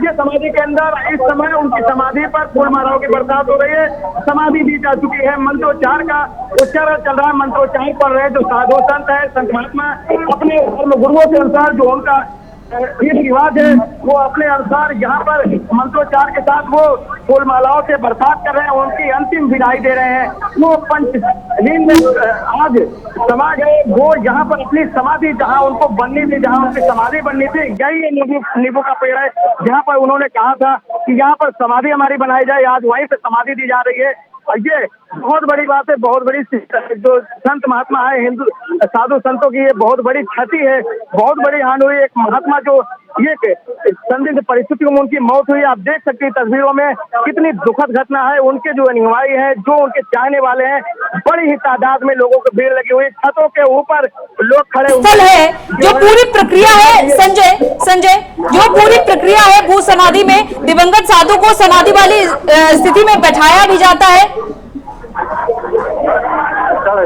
ये समाधि के अंदर इस समय उनकी समाधि पर फूल मालाओं की बरसात हो रही है। समाधि दी जा चुकी है, मंत्रोच्चार का उच्चारण चल रहा है, मंत्रोच्चार पढ़ रहे हैं जो साधु संत है, संत महात्मा अपने धर्म गुरुओं के अनुसार जो उनका रीति रिवाज है वो अपने अनुसार यहाँ पर मंत्रोच्चार के साथ वो फूल मालाओं से बरसात कर रहे हैं, उनकी अंतिम विदाई दे रहे हैं। वो पंचलीन में आज समा गए, वो यहाँ पर अपनी समाधि जहाँ उनको बननी थी, जहाँ उनकी समाधि बननी थी, यही नींबू का पेड़ है जहाँ पर उन्होंने कहा था कि यहाँ पर समाधि हमारी बनाई जाए, आज वहीं पे समाधि दी जा रही है। और ये बहुत बड़ी बात है, बहुत बड़ी जो संत महात्मा है, हिंदू साधु संतों की ये बहुत बड़ी क्षति है, बहुत बड़ी हानि हुई। एक महात्मा जो ये संदिग्ध परिस्थितियों में उनकी मौत हुई, आप देख सकते हैं तस्वीरों में कितनी दुखद घटना है। उनके जो अनुयायी हैं, जो उनके चाहने वाले हैं, बड़ी ही तादाद में लोगों को भीड़ लगी हुई, छतों के ऊपर लोग खड़े हुए है। जो पूरी प्रक्रिया है संजय जो पूरी प्रक्रिया है भू समाधि में दिवंगत साधु को समाधि वाली स्थिति में बैठाया भी जाता है।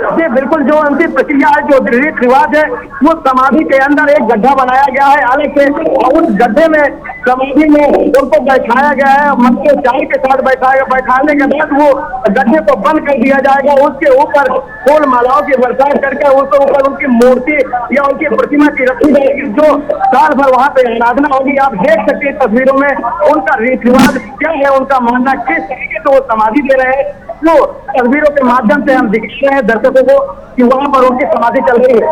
जी बिल्कुल, जो अंतिम प्रक्रिया है, जो रीति रिवाज है, वो समाधि के अंदर एक गड्ढा बनाया गया है अलग से, और उस गड्ढे में समाधि में उनको बैठाया गया है, मंत्रोच्चार के साथ बैठाने के बाद वो गड्ढे को बंद कर दिया जाएगा। उसके ऊपर फूल मालाओं की बरसात करके उसके ऊपर उनकी मूर्ति या उनकी प्रतिमा की रखी जाएगी, जो साल भर वहाँ पे आराधना होगी। आप देख सकते हैं तस्वीरों में उनका रीति रिवाज क्या है, उनका मानना किस तरीके से वो समाधि दे रहे हैं, वो तस्वीरों के माध्यम से हम दिखा रहे हैं दर्शकों को कि वहां पर उनकी समाधि चल रही है।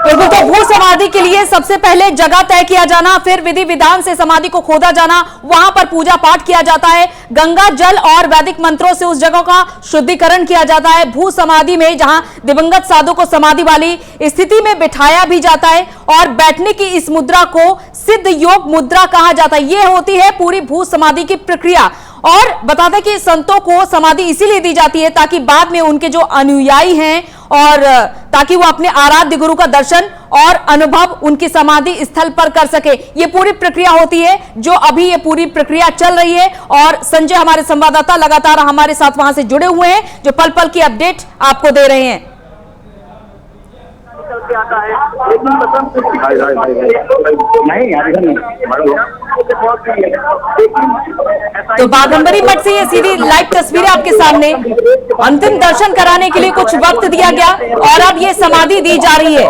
तो भू समाधि के लिए सबसे पहले जगह तय किया जाना, फिर विधि विधान से समाधि को खोदा जाना, वहां पर पूजा पाठ किया जाता है, गंगा जल और वैदिक मंत्रों से उस जगह का शुद्धिकरण किया जाता है। भू समाधि में जहां दिवंगत साधु को समाधि वाली स्थिति में बिठाया भी जाता है और बैठने की इस मुद्रा को सिद्ध योग मुद्रा कहा जाता है। यह होती है पूरी भू समाधि की प्रक्रिया। और बता दें कि संतों को समाधि इसीलिए दी जाती है ताकि बाद में उनके जो अनुयायी हैं और ताकि वो अपने आराध्य गुरु का दर्शन और अनुभव उनकी समाधि स्थल पर कर सके। ये पूरी प्रक्रिया होती है, जो अभी ये पूरी प्रक्रिया चल रही है। और संजय हमारे संवाददाता लगातार हमारे साथ वहां से जुड़े हुए हैं, जो पल पल की अपडेट आपको दे रहे हैं। तो बाघंबरी मठ से ये सीधी लाइव तस्वीरें आपके सामने। अंतिम दर्शन कराने के लिए कुछ वक्त दिया गया और अब ये समाधि दी जा रही है।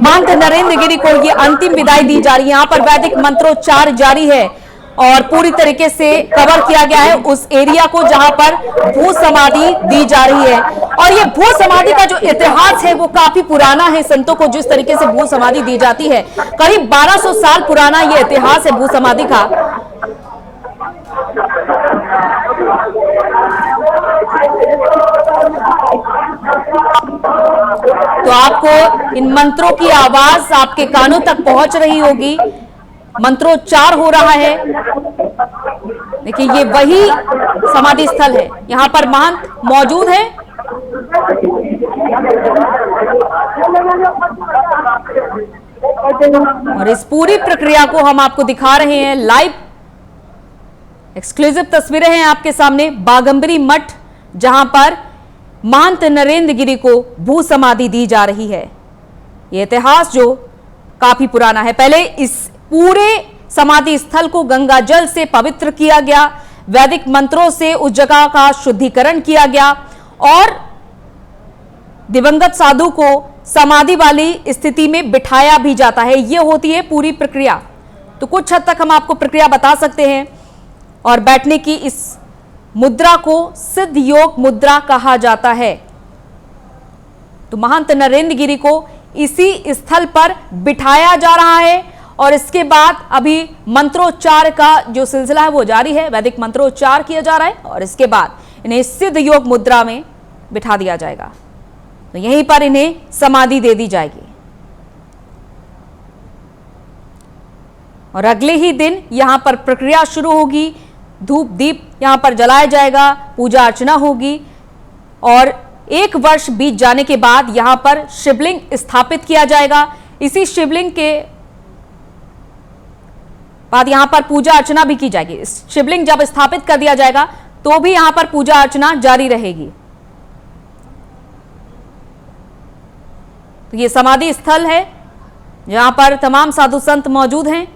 महंत नरेंद्र गिरी को ये अंतिम विदाई दी जा रही है। यहाँ पर वैदिक मंत्रोच्चार जारी है और पूरी तरीके से कवर किया गया है उस एरिया को जहां पर भू समाधि दी जा रही है। और ये भू समाधि का जो इतिहास है वो काफी पुराना है। संतों को जिस तरीके से भू समाधि दी जाती है, करीब 1200 साल पुराना ये इतिहास है भू समाधि का। तो आपको इन मंत्रों की आवाज आपके कानों तक पहुंच रही होगी, मंत्रोच्चार हो रहा है। देखिए ये वही समाधि स्थल है, यहाँ पर महंत मौजूद है। और इस पूरी प्रक्रिया को हम आपको दिखा रहे हैं लाइव, एक्सक्लूसिव तस्वीरें हैं आपके सामने। बाघंबरी मठ जहां पर महंत नरेंद्र गिरी को भू समाधि दी जा रही है। यह इतिहास जो काफी पुराना है। पहले इस पूरे समाधि स्थल को गंगा जल से पवित्र किया गया, वैदिक मंत्रों से उस जगह का शुद्धिकरण किया गया और दिवंगत साधु को समाधि वाली स्थिति में बिठाया भी जाता है। यह होती है पूरी प्रक्रिया। तो कुछ हद तक हम आपको प्रक्रिया बता सकते हैं। और बैठने की इस मुद्रा को सिद्ध योग मुद्रा कहा जाता है। तो महंत नरेंद्र गिरी को इसी स्थल पर बिठाया जा रहा है और इसके बाद अभी मंत्रोच्चार का जो सिलसिला है वो जारी है। वैदिक मंत्रोच्चार किया जा रहा है और इसके बाद इन्हें सिद्ध योग मुद्रा में बिठा दिया जाएगा। तो यहीं पर इन्हें समाधि दे दी जाएगी और अगले ही दिन यहां पर प्रक्रिया शुरू होगी। धूप दीप यहां पर जलाया जाएगा, पूजा अर्चना होगी और 1 वर्ष बीत जाने के बाद यहां पर शिवलिंग स्थापित किया जाएगा। इसी शिवलिंग के बाद यहां पर पूजा अर्चना भी की जाएगी। शिवलिंग जब स्थापित कर दिया जाएगा तो भी यहां पर पूजा अर्चना जारी रहेगी। तो ये समाधि स्थल है जहां पर तमाम साधु संत मौजूद हैं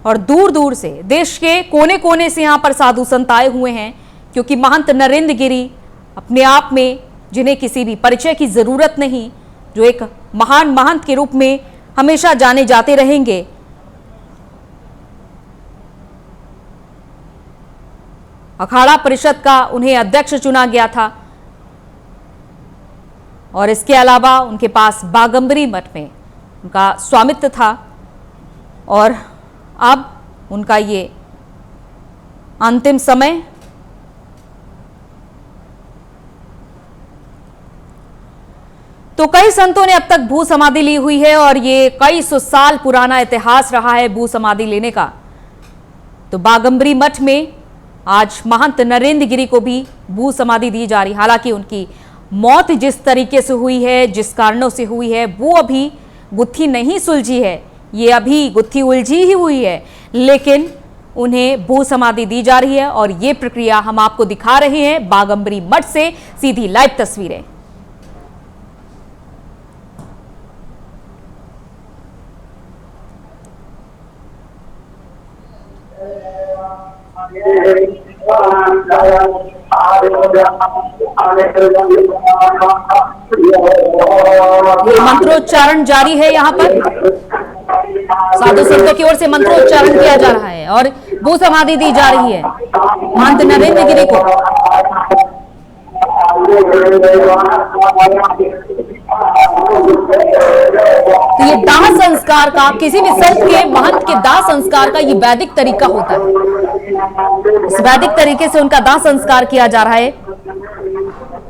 और दूर दूर से, देश के कोने कोने से यहां पर साधु संत आए हुए हैं, क्योंकि महंत नरेंद्र गिरी अपने आप में, जिन्हें किसी भी परिचय की जरूरत नहीं, जो एक महान महंत के रूप में हमेशा जाने जाते रहेंगे। अखाड़ा परिषद का उन्हें अध्यक्ष चुना गया था और इसके अलावा उनके पास बागंबरी मठ में उनका स्वामित्व था और अब उनका ये अंतिम समय। तो कई संतों ने अब तक भू समाधि ली हुई है और ये कई सौ साल पुराना इतिहास रहा है भू समाधि लेने का। तो बागंबरी मठ में आज महंत नरेंद्र गिरी को भी भू समाधि दी जा रही। हालांकि उनकी मौत जिस तरीके से हुई है, जिस कारणों से हुई है, वो अभी गुत्थी नहीं सुलझी है, ये अभी गुत्थी उलझी ही हुई है, लेकिन उन्हें भू समाधि दी जा रही है और ये प्रक्रिया हम आपको दिखा रहे हैं बागंबरी मठ से सीधी लाइव तस्वीरें। मंत्रोच्चारण जारी है, यहाँ पर साधु संतों की ओर से मंत्रोच्चारण किया जा रहा है और भू समाधि दी जा रही है महंत नरेंद्र गिरी को। तो ये दाह संस्कार का, किसी भी संत के, महंत के दाह संस्कार का ये वैदिक तरीका होता है। इस वैदिक तरीके से उनका दाह संस्कार किया जा रहा है।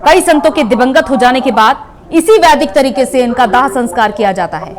कई संतों के दिवंगत हो जाने के बाद इसी वैदिक तरीके से इनका दाह संस्कार किया जाता है।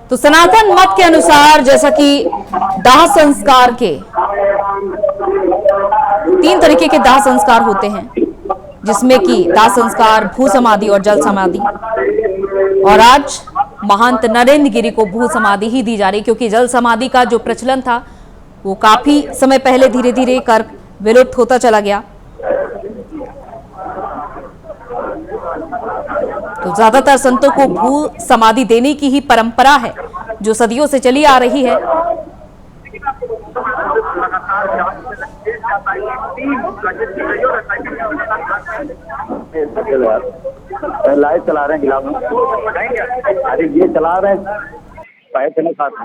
तो सनातन मत के अनुसार, जैसा कि दाह संस्कार के 3 तरीके के दाह संस्कार होते हैं, जिसमें कि दाह संस्कार, भू समाधि और जल समाधि। और आज महंत नरेंद्र गिरी को भू समाधि ही दी जा रही, क्योंकि जल समाधि का जो प्रचलन था वो काफी समय पहले धीरे धीरे कर विलुप्त होता चला गया। तो ज्यादातर संतों को भू समाधि देने की ही परंपरा है, जो सदियों से चली आ रही है। लाइव चला रहे हैं गिलास में, अरे ये चला रहे हैं पैसे नहीं खाते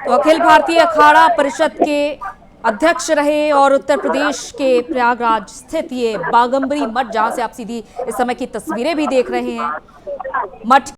तो अखिल भारतीय अखाड़ा परिषद के अध्यक्ष रहे और उत्तर प्रदेश के प्रयागराज स्थित ये बागंबरी मठ, जहां से आप सीधी इस समय की तस्वीरें भी देख रहे हैं, मठ